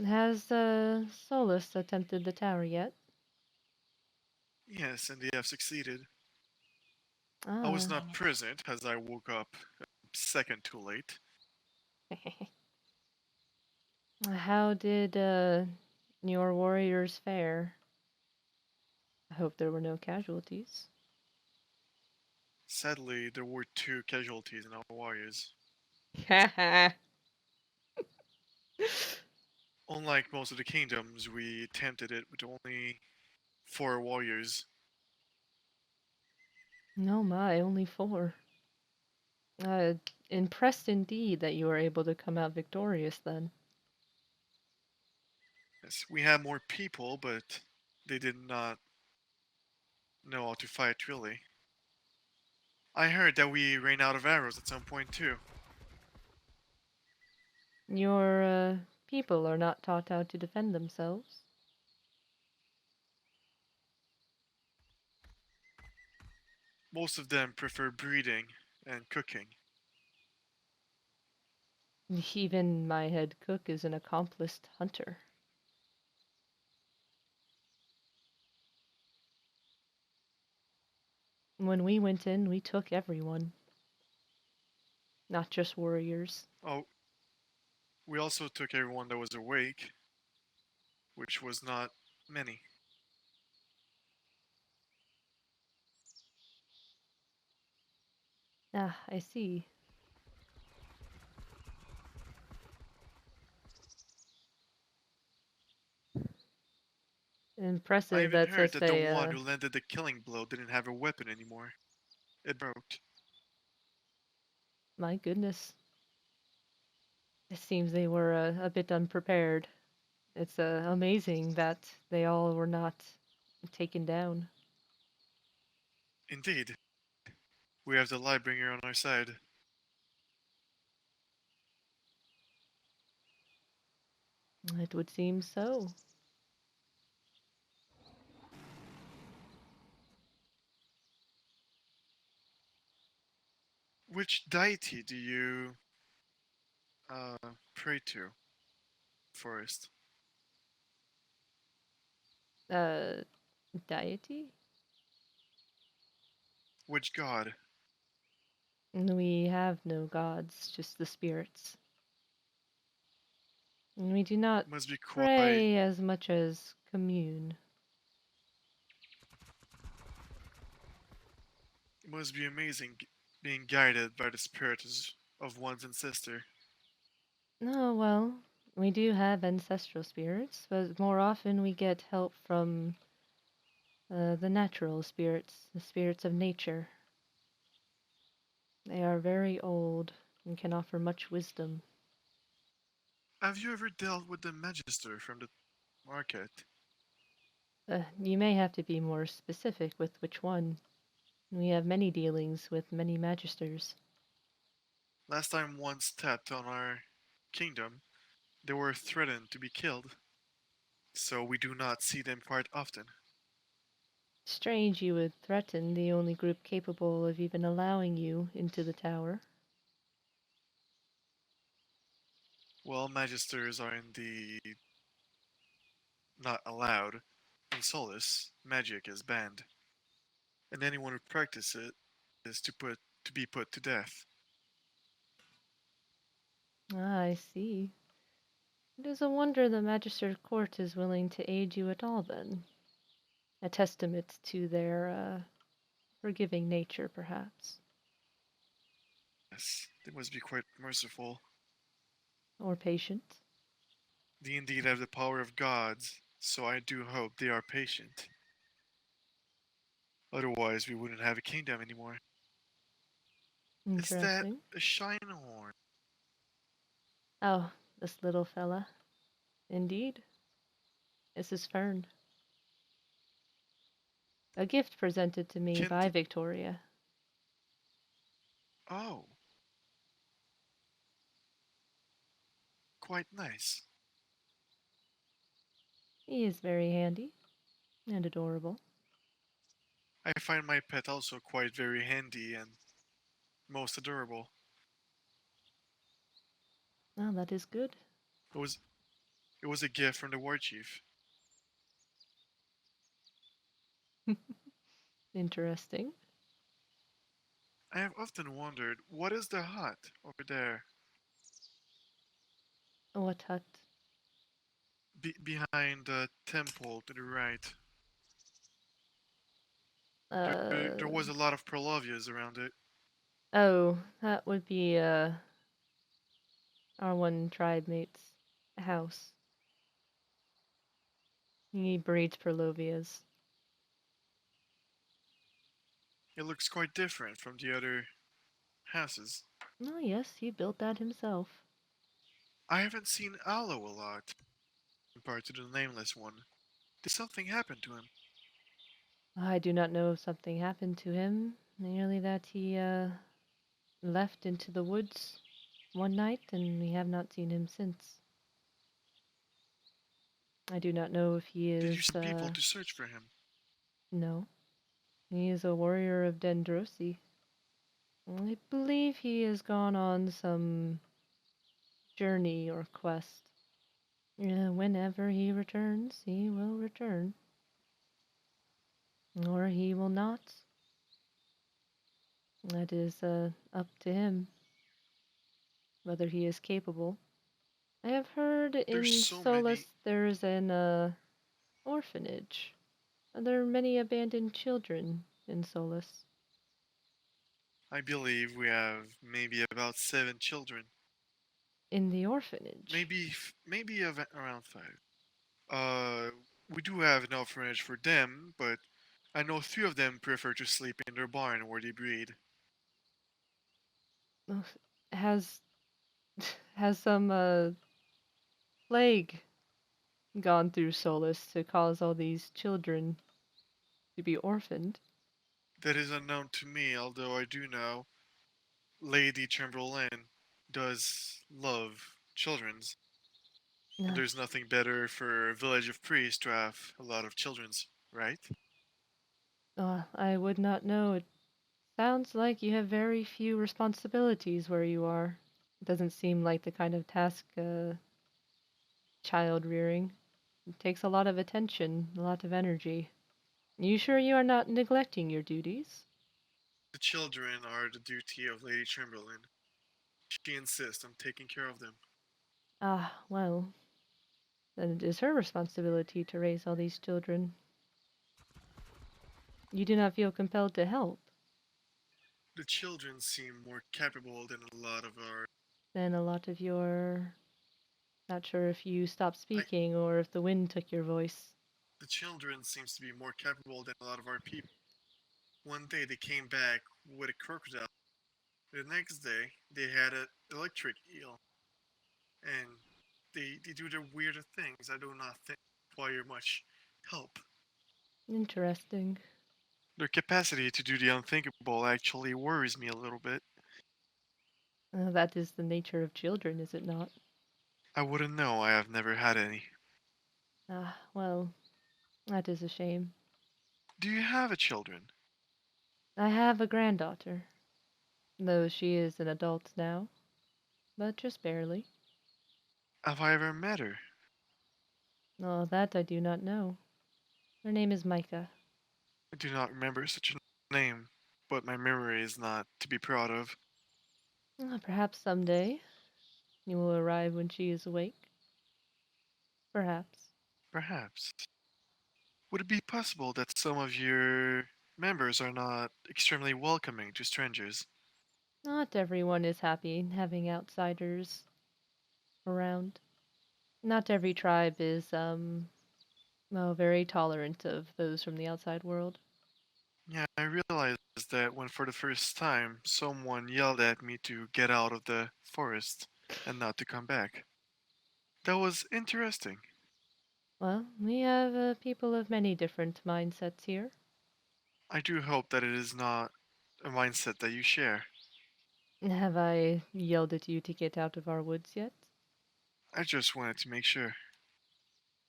Has Solus attempted the tower yet? Yes, and they have succeeded. I was Ah. not present as I woke up a second too late. How did your warriors fare? I hope there were no casualties. Sadly, there were two casualties in our warriors. Unlike most of the kingdoms, we attempted it with only 4 warriors. No, my, only four. Uh, Impressed indeed that you were able to come out victorious then. Yes, we had more people, but they did not know how to fight really. I heard that we ran out of arrows at some point too. Your people are not taught how to defend themselves. Most of them prefer breeding and cooking. Even my head cook is an accomplished hunter. When we went in, we took everyone, not just warriors. Oh, we also took everyone that was awake, which was not many. Ah, I see. I Impressive even that heard such that the a, one who landed the killing blow didn't have a weapon anymore. It broke. my goodness. It seems they were a bit unprepared. It's amazing that they all were not taken down. Indeed, we have the Lightbringer on our side. It would seem so. Which deity do you pray to first? Uh, Deity? Which god? We have no gods, just the spirits. And we do not It must be quite. pray as much as commune. It must be amazing being guided by the spirits of one's ancestor. Oh, well, we do have ancestral spirits, but more often we get help from the natural spirits, the spirits of nature. They are very old and can offer much wisdom. Have you ever dealt with the Magister from the market? You may have to be more specific with which one. We have many dealings with many magisters. Last time one stepped on our kingdom, they were threatened to be killed, so we do not see them quite often. Strange you would threaten the only group capable of even allowing you into the tower. Well, Magisters are indeed not allowed. In Solus, magic is banned, and anyone who practices it is to be put to death. Ah, I see. It is a wonder the Magister Court is willing to aid you at all, then. A testament to their forgiving nature, perhaps. Yes, they must be quite merciful. Or patient. They indeed have the power of gods, so I do hope they are patient. Otherwise, we wouldn't have a kingdom anymore. Is that Interesting. a Shinehorn? Oh, this little fella. Indeed. This is Fern. A gift presented to me Can't. by Victoria. Oh, quite nice. He is very handy and adorable. I find my pet also quite very handy and most adorable. Oh, that is good. It was It was a gift from the war chief. Interesting. I have often wondered, what is the hut over there, What hut? behind the temple to the right? There Uh, was a lot of Perlovias around it. oh, that would be our one tribe mate's house. He breeds Perlovias. It looks quite different from the other houses. Oh yes, he built that himself. I haven't seen Aloe a lot, compared to the nameless one. Did something happen to him? I do not know if something happened to him, merely that he left into the woods one night and we have not seen him since. I do not know if he Did you is, send people to search for him? no. He is a warrior of Dendrosi. I believe he has gone on some journey or quest. Whenever he returns, he will return. Or he will not. That is up to him, whether he is capable. I have heard There's in so many. Solus there's an orphanage. There are many abandoned children in Solus. I believe we have maybe about 7 children. In the orphanage. Maybe around 5. Uh, we do have an orphanage for them, but I know 3 of them prefer to sleep in their barn where they breed. Ugh, Has has some plague gone through Solus to cause all these children to be orphaned? That is unknown to me, although I do know Lady Chamberlain does love children's, and Uh, there's nothing better for a village of priests to have a lot of children's, right? I would not know. It sounds like you have very few responsibilities where you are. It doesn't seem like the kind of task child rearing. It takes a lot of attention, a lot of energy. You sure you are not neglecting your duties? The children are the duty of Lady Chamberlain. She insists on taking care of them. Ah, well, then it is her responsibility to raise all these children. You do not feel compelled to help. The children seem more capable than a lot of our. Then a lot of your. Not sure if you stopped I, speaking or if the wind took your voice. the children seems to be more capable than a lot of our people. One day they came back with a crocodile. The next day they had an electric eel, and they do their weirder things. I do not think require much help. Interesting. Their capacity to do the unthinkable actually worries me a little bit. That is the nature of children, is it not? I wouldn't know, I have never had any. Ah, well, that is a shame. Do you have a children? I have a granddaughter, though she is an adult now, but just barely. Have I ever met her? Oh, that I do not know. Her name is Micah. I do not remember such a name, but my memory is not to be proud of. Perhaps someday you will arrive when she is awake. Perhaps. Perhaps. Would it be possible that some of your members are not extremely welcoming to strangers? Not everyone is happy having outsiders around. Not every tribe is, well, very tolerant of those from the outside world. Yeah, I realized that when for the first time someone yelled at me to get out of the forest and not to come back. That was interesting. Well, we have people of many different mindsets here. I do hope that it is not a mindset that you share. Have I yelled at you to get out of our woods yet? I just wanted to make sure.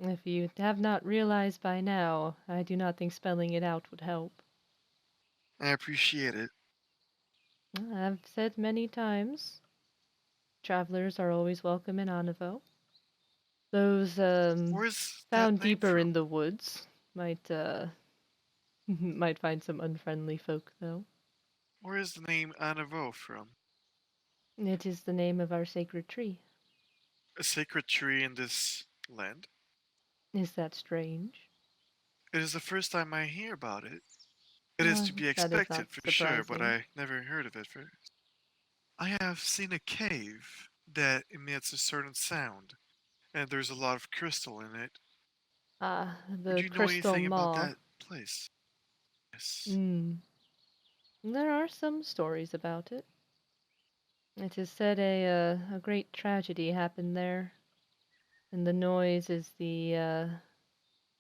If you have not realized by now, I do not think spelling it out would help. I appreciate it. I've said many times, travelers are always welcome in Anivo. Those Where's that found name deeper from? in the woods might might find some unfriendly folk though. Where is the name Anavo from? It is the name of our sacred tree. A sacred tree in this land? Is that strange? It is the first time I hear about it. It is to be That is not expected for sure, but surprising. I never heard of it first. I have seen a cave that emits a certain sound, and there's a lot of crystal in it. Ah, Would the you know crystal anything about maw. that place? Yes. Hmm. There are some stories about it. It is said a great tragedy happened there, and the noise is the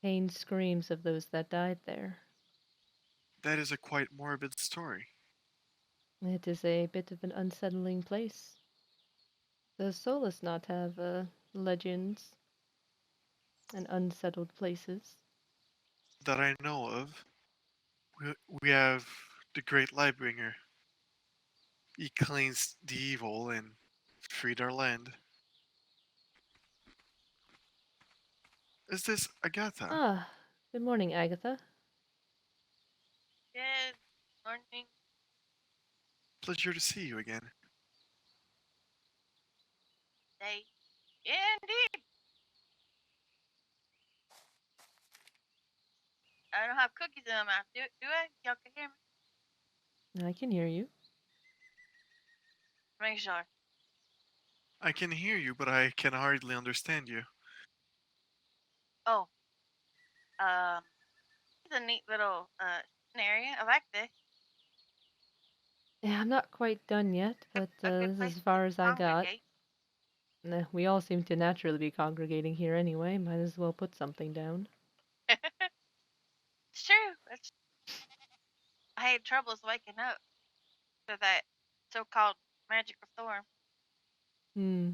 pained screams of those that died there. That is a quite morbid story. It is a bit of an unsettling place. Does Solus not have legends and unsettled places? That I know of. We have the Great Lightbringer. He cleansed the evil and freed our land. Is this Agatha? Ah, good morning, Agatha. Good morning. Pleasure to see you again. Day. Indeed. I don't have cookies in my mouth. Do I? Y'all can hear me? I can hear you. Make sure. I can hear you, but I can hardly understand you. Oh, um, it's a neat little area. I like this. Yeah, I'm not quite done yet, but A good this is place as to far as I got. congregate. We all seem to naturally be congregating here anyway. Might as well put something down. It's true. I had troubles waking up to that so-called magical storm. Hmm.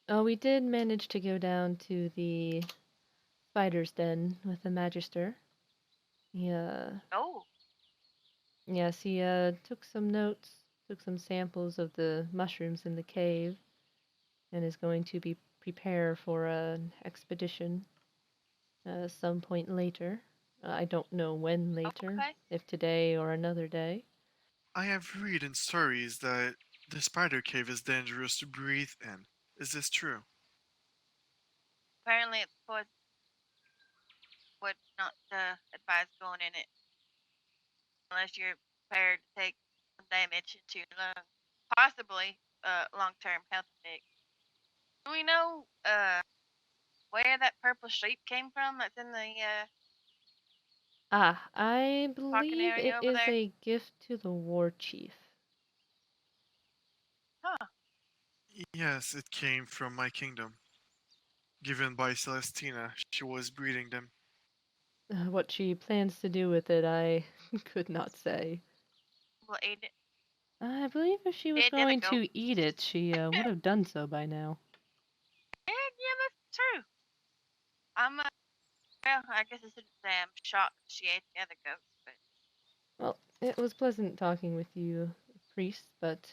Oh, we did manage to go down to the spider's den with the Magister. He, Oh, yes, he, took some notes, took some samples of the mushrooms in the cave, and is going to be prepare for an expedition some point later. I don't know when later, okay. if today or another day. I have read in stories that the spider cave is dangerous to breathe in. Is this true? Apparently, it's poison. Would not advise going in it unless you're prepared to take some damage into your lungs. Possibly long-term health effects. Do we know where that purple sheep came from? That's in the Ah, I parking believe area it over is there. a gift to the war chief. Huh. Yes, it came from my kingdom. Given by Celestina, she was breeding them. What she plans to do with it, I could not say. We'll eat it. I believe if she was Dead then a going goat. to eat it, she would have done so by now. Yeah, that's true. Well, I guess I shouldn't say I'm shocked she ate the other goats, but Well, it was pleasant talking with you, priest, but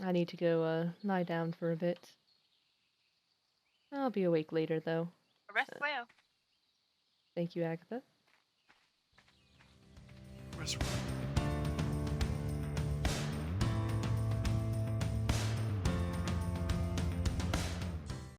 I need to go lie down for a bit. I'll be awake later, though. rest Uh, well. Thank you, Agatha. Resurrect.